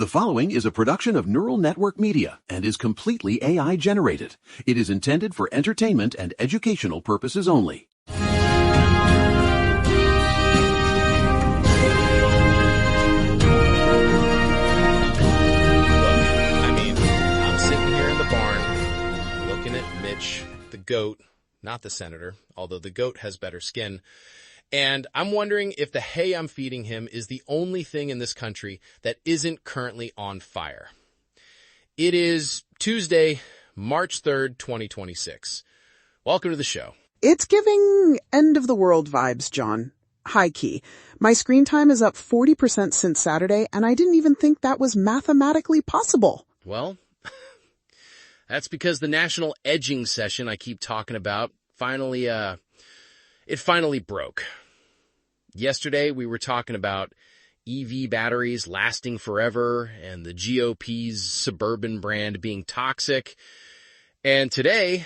The following is a production of Neural Network Media and is completely AI generated. It is intended for entertainment and educational purposes only. I'm sitting here in the barn looking at Mitch, the goat, not the senator, although the goat has better skin. And I'm wondering if the hay I'm feeding him is the only thing in this country that isn't currently on fire. It is Tuesday, March 3rd, 2026. Welcome to the show. It's giving end of the world vibes, John. High key. My screen time is up 40% since Saturday, and I didn't even think that was mathematically possible. Well, that's because the national edging session I keep talking about finally broke. Yesterday, we were talking about EV batteries lasting forever and the GOP's suburban brand being toxic. And today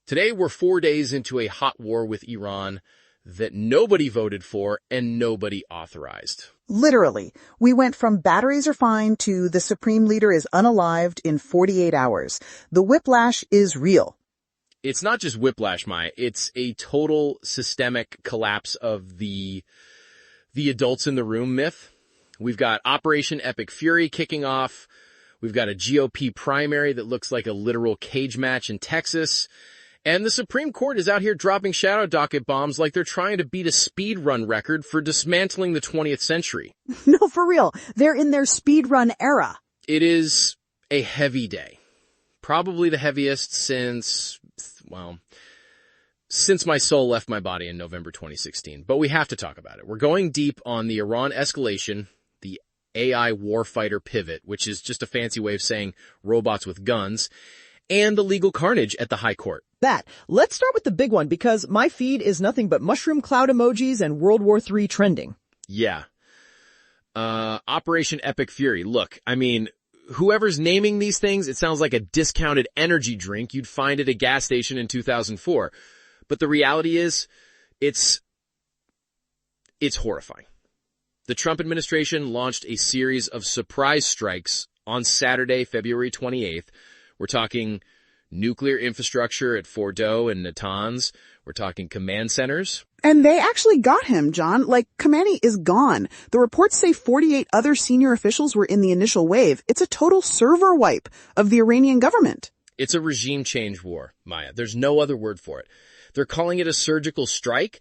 we're 4 days into a hot war with Iran that nobody voted for and nobody authorized. Literally, we went from batteries are fine to the supreme leader is unalived in 48 hours. The whiplash is real. It's not just whiplash, Maya. It's a total systemic collapse of the adults in the room myth. We've got Operation Epic Fury kicking off. We've got a GOP primary that looks like a literal cage match in Texas. And the Supreme Court is out here dropping shadow docket bombs like they're trying to beat a speed run record for dismantling the 20th century. No, for real. They're in their speed run era. It is a heavy day. Probably the heaviest since my soul left my body in November 2016. But we have to talk about it. We're going deep on the Iran escalation, the AI Warfighter pivot, which is just a fancy way of saying robots with guns, and the legal carnage at the High Court. Let's start with the big one, because my feed is nothing but mushroom cloud emojis and World War III trending. Yeah. Operation Epic Fury. Look, whoever's naming these things, it sounds like a discounted energy drink you'd find at a gas station in 2004. But the reality is, it's horrifying. The Trump administration launched a series of surprise strikes on Saturday, February 28th. We're talking nuclear infrastructure at Fordo and Natanz. We're talking command centers. And they actually got him, John. Khamenei is gone. The reports say 48 other senior officials were in the initial wave. It's a total server wipe of the Iranian government. It's a regime change war, Maya. There's no other word for it. They're calling it a surgical strike,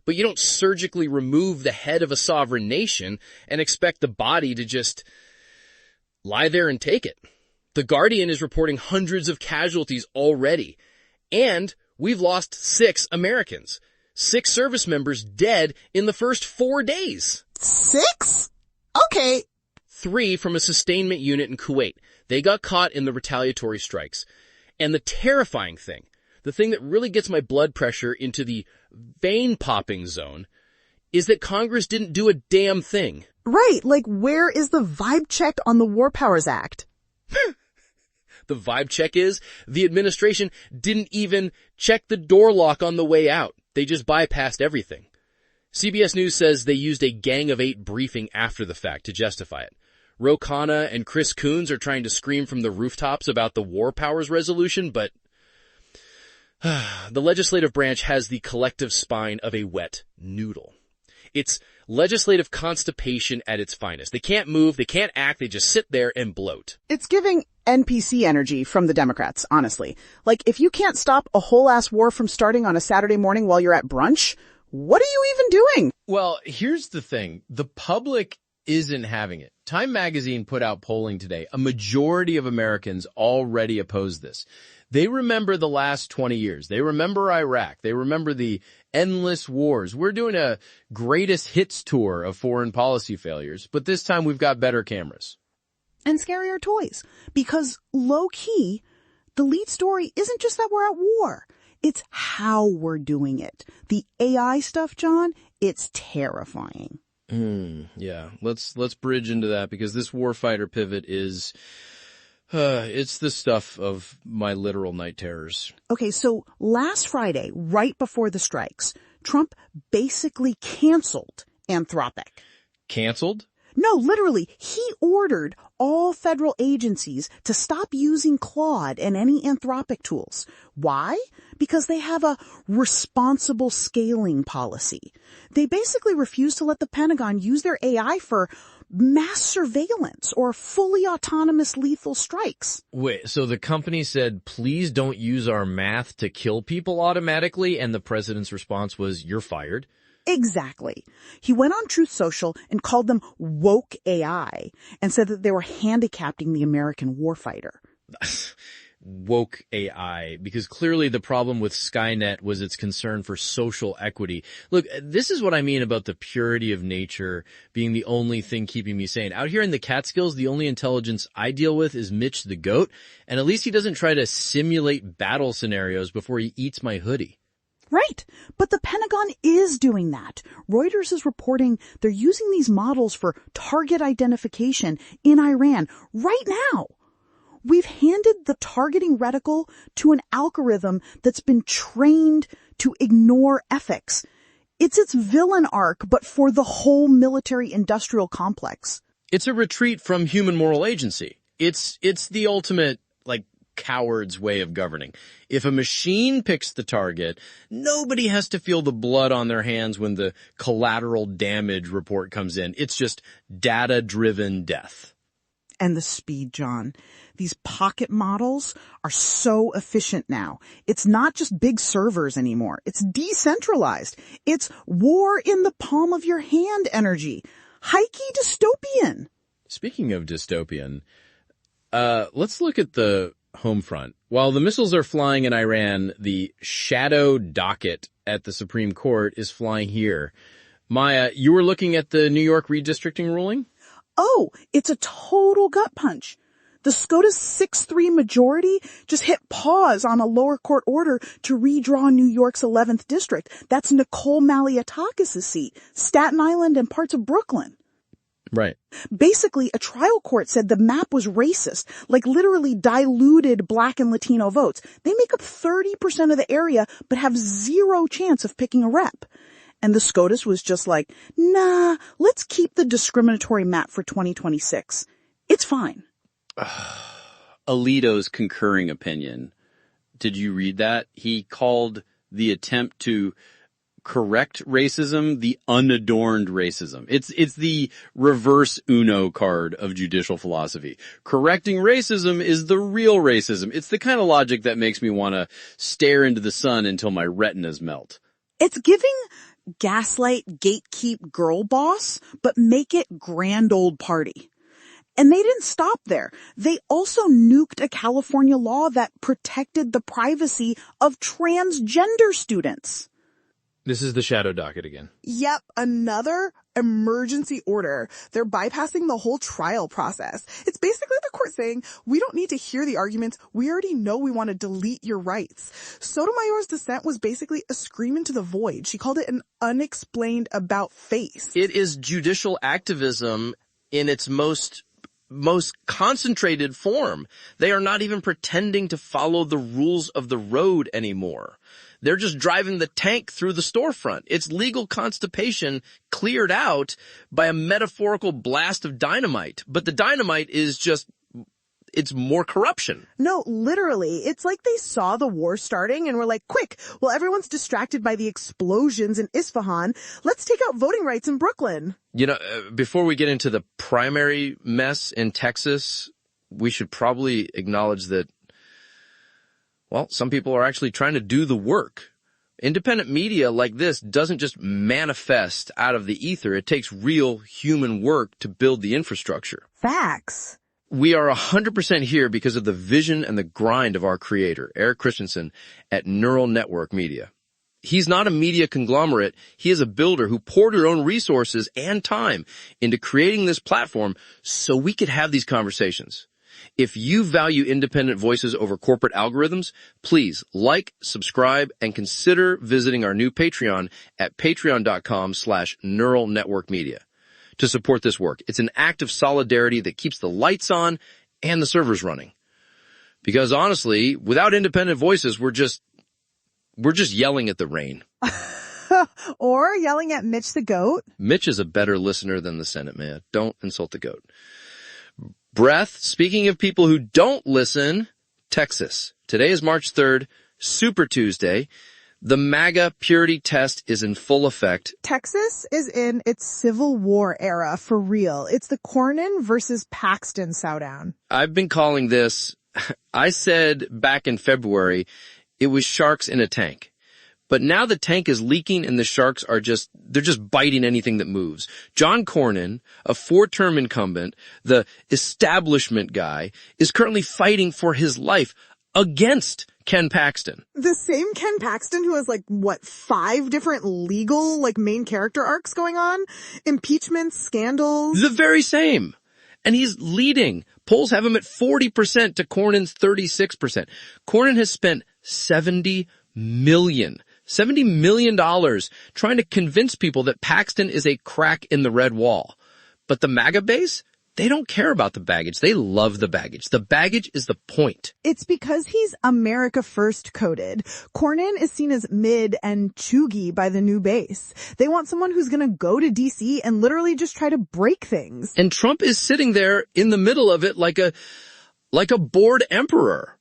but you don't surgically remove the head of a sovereign nation and expect the body to just lie there and take it. The Guardian is reporting hundreds of casualties already, and we've lost 6 Americans. 6 service members dead in the first 4 days. 6? Okay. 3 from a sustainment unit in Kuwait. They got caught in the retaliatory strikes. And the terrifying thing, the thing that really gets my blood pressure into the vein-popping zone, is that Congress didn't do a damn thing. Right, where is the vibe check on the War Powers Act? The vibe check is the administration didn't even check the door lock on the way out. They just bypassed everything. CBS News says they used a Gang of 8 briefing after the fact to justify it. Ro Khanna and Chris Coons are trying to scream from the rooftops about the War Powers resolution, but the legislative branch has the collective spine of a wet noodle. It's legislative constipation at its finest. They can't move, they can't act, they just sit there and bloat. It's giving NPC energy from the Democrats, honestly. If you can't stop a whole-ass war from starting on a Saturday morning while you're at brunch, what are you even doing? Well, here's the thing. The public isn't having it. Time magazine put out polling today. A majority of Americans already oppose this. They remember the last 20 years. They remember Iraq. They remember the endless wars. We're doing a greatest hits tour of foreign policy failures, but this time we've got better cameras. And scarier toys. Because low-key, the lead story isn't just that we're at war. It's how we're doing it. The AI stuff, John, it's terrifying. Yeah, let's bridge into that, because this Warfighter pivot is... it's the stuff of my literal night terrors. Okay, so last Friday, right before the strikes, Trump basically canceled Anthropic. Canceled? No, literally, he ordered all federal agencies to stop using Claude and any Anthropic tools. Why? Because they have a responsible scaling policy. They basically refuse to let the Pentagon use their AI for mass surveillance or fully autonomous lethal strikes. Wait, so the company said, please don't use our math to kill people automatically, and the president's response was, you're fired? Exactly. He went on Truth Social and called them woke AI and said that they were handicapping the American warfighter. Woke AI, because clearly the problem with Skynet was its concern for social equity. Look, this is what I mean about the purity of nature being the only thing keeping me sane. Out here in the Catskills, the only intelligence I deal with is Mitch the goat, and at least he doesn't try to simulate battle scenarios before he eats my hoodie. Right. But the Pentagon is doing that. Reuters is reporting they're using these models for target identification in Iran right now. We've handed the targeting reticle to an algorithm that's been trained to ignore ethics. It's its villain arc, but for the whole military-industrial complex. It's a retreat from human moral agency. It's the ultimate, coward's way of governing. If a machine picks the target, nobody has to feel the blood on their hands when the collateral damage report comes in. It's just data-driven death. And the speed, John. These pocket models are so efficient now. It's not just big servers anymore. It's decentralized. It's war in the palm of your hand energy. Hikey dystopian. Speaking of dystopian, let's look at the home front. While the missiles are flying in Iran, the shadow docket at the Supreme Court is flying here. Maya, you were looking at the New York redistricting ruling? Oh, it's a total gut punch. The SCOTUS 6-3 majority just hit pause on a lower court order to redraw New York's 11th district. That's Nicole Malliotakis' seat, Staten Island and parts of Brooklyn. Right. Basically, a trial court said the map was racist, literally diluted Black and Latino votes. They make up 30% of the area, but have zero chance of picking a rep. And the SCOTUS was just like, nah, let's keep the discriminatory map for 2026. It's fine. Alito's concurring opinion. Did you read that? He called the attempt to correct racism the unadorned racism. It's the reverse Uno card of judicial philosophy. Correcting racism is the real racism. It's the kind of logic that makes me want to stare into the sun until my retinas melt. It's giving gaslight, gatekeep, girl boss, but make it grand old party. And they didn't stop there. They also nuked a California law that protected the privacy of transgender students. This is the shadow docket again. Yep, another emergency order. They're bypassing the whole trial process. It's basically the court saying, we don't need to hear the arguments. We already know we want to delete your rights. Sotomayor's dissent was basically a scream into the void. She called it an unexplained about face. It is judicial activism in its most concentrated form. They are not even pretending to follow the rules of the road anymore. They're just driving the tank through the storefront. It's legal constipation cleared out by a metaphorical blast of dynamite. But the dynamite is just, it's more corruption. No, literally. It's like they saw the war starting and were like, quick, well, everyone's distracted by the explosions in Isfahan. Let's take out voting rights in Brooklyn. Before we get into the primary mess in Texas, we should probably acknowledge that, well, some people are actually trying to do the work. Independent media like this doesn't just manifest out of the ether. It takes real human work to build the infrastructure. Facts. We are 100% here because of the vision and the grind of our creator, Eric Christensen, at Neural Network Media. He's not a media conglomerate. He is a builder who poured her own resources and time into creating this platform so we could have these conversations. If you value independent voices over corporate algorithms, please like, subscribe, and consider visiting our new Patreon at patreon.com/Neural Network Media to support this work. It's an act of solidarity that keeps the lights on and the servers running. Because honestly, without independent voices, we're just yelling at the rain. Or yelling at Mitch the goat. Mitch is a better listener than the Senate, man. Don't insult the goat. Breath, speaking of people who don't listen, Texas. Today is March 3rd, Super Tuesday. The MAGA purity test is in full effect. Texas is in its Civil War era, for real. It's the Cornyn versus Paxton sowdown. I've been calling this, I said back in February, it was sharks in a tank. But now the tank is leaking and the sharks are they're just biting anything that moves. John Cornyn, a 4-term incumbent, the establishment guy, is currently fighting for his life against Ken Paxton. The same Ken Paxton who has 5 different legal, main character arcs going on? Impeachments, scandals. The very same. And he's leading. Polls have him at 40% to Cornyn's 36%. Cornyn has spent $70 million trying to convince people that Paxton is a crack in the red wall. But the MAGA base, they don't care about the baggage. They love the baggage. The baggage is the point. It's because he's America First coded. Cornyn is seen as mid and chuggy by the new base. They want someone who's going to go to D.C. and literally just try to break things. And Trump is sitting there in the middle of it like a bored emperor.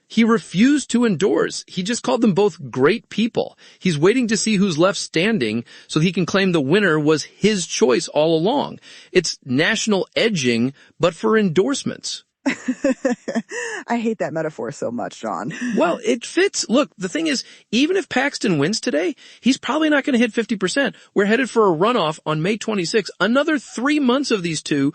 He refused to endorse. He just called them both great people. He's waiting to see who's left standing so he can claim the winner was his choice all along. It's national edging, but for endorsements. I hate that metaphor so much, John. Well, it fits. Look, the thing is, even if Paxton wins today, he's probably not going to hit 50%. We're headed for a runoff on May 26th. Another 3 months of these two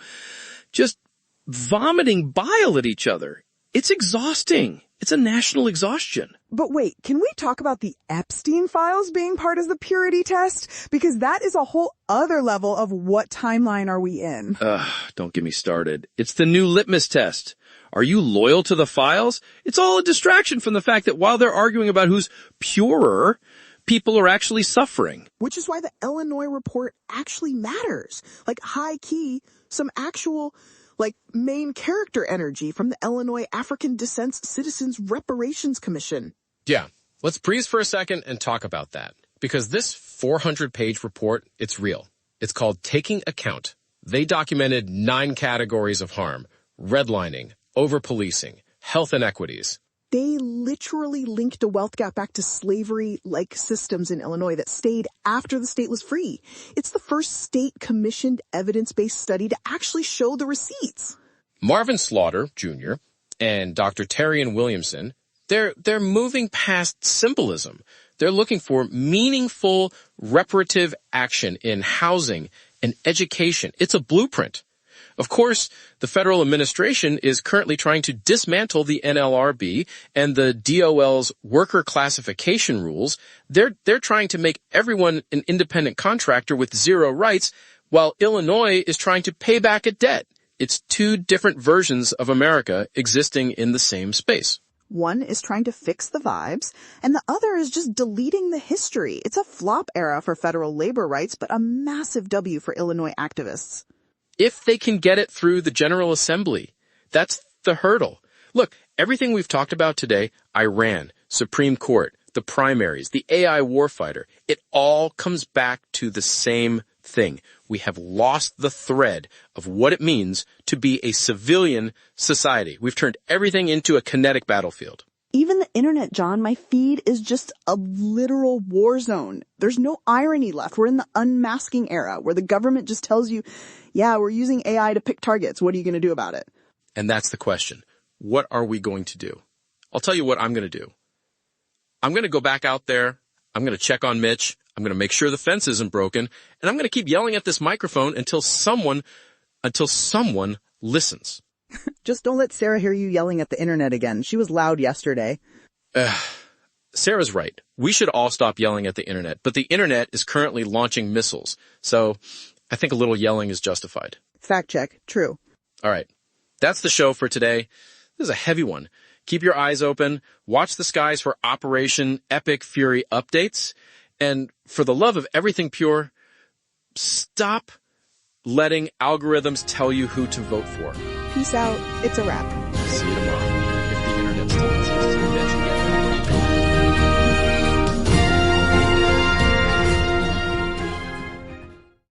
just vomiting bile at each other. It's exhausting. It's a national exhaustion. But wait, can we talk about the Epstein files being part of the purity test? Because that is a whole other level of what timeline are we in? Don't get me started. It's the new litmus test. Are you loyal to the files? It's all a distraction from the fact that while they're arguing about who's purer, people are actually suffering. Which is why the Illinois report actually matters. High key, some actual main character energy from the Illinois African Descent Citizens Reparations Commission. Yeah, let's breeze for a second and talk about that. Because this 400-page report, it's real. It's called Taking Account. They documented 9 categories of harm: redlining, over-policing, health inequities. They literally linked a wealth gap back to slavery-like systems in Illinois that stayed after the state was free. It's the first state-commissioned evidence-based study to actually show the receipts. Marvin Slaughter, Jr., and Dr. Terrian Williamson, they're moving past symbolism. They're looking for meaningful reparative action in housing and education. It's a blueprint. Of course, the federal administration is currently trying to dismantle the NLRB and the DOL's worker classification rules. They're trying to make everyone an independent contractor with 0 rights, while Illinois is trying to pay back a debt. It's 2 different versions of America existing in the same space. One is trying to fix the vibes, and the other is just deleting the history. It's a flop era for federal labor rights, but a massive W for Illinois activists. If they can get it through the General Assembly, that's the hurdle. Look, everything we've talked about today, Iran, Supreme Court, the primaries, the AI Warfighter, it all comes back to the same thing. We have lost the thread of what it means to be a civilian society. We've turned everything into a kinetic battlefield. Even the internet, John, my feed is just a literal war zone. There's no irony left. We're in the unmasking era where the government just tells you, yeah, we're using AI to pick targets. What are you going to do about it? And that's the question. What are we going to do? I'll tell you what I'm going to do. I'm going to go back out there. I'm going to check on Mitch. I'm going to make sure the fence isn't broken. And I'm going to keep yelling at this microphone until someone listens. Just don't let Sarah hear you yelling at the internet again. She was loud yesterday. Sarah's right. We should all stop yelling at the internet, but the internet is currently launching missiles. So I think a little yelling is justified. Fact check. True. All right. That's the show for today. This is a heavy one. Keep your eyes open. Watch the skies for Operation Epic Fury updates. And for the love of everything pure, stop letting algorithms tell you who to vote for. Peace out. It's a wrap. See you tomorrow.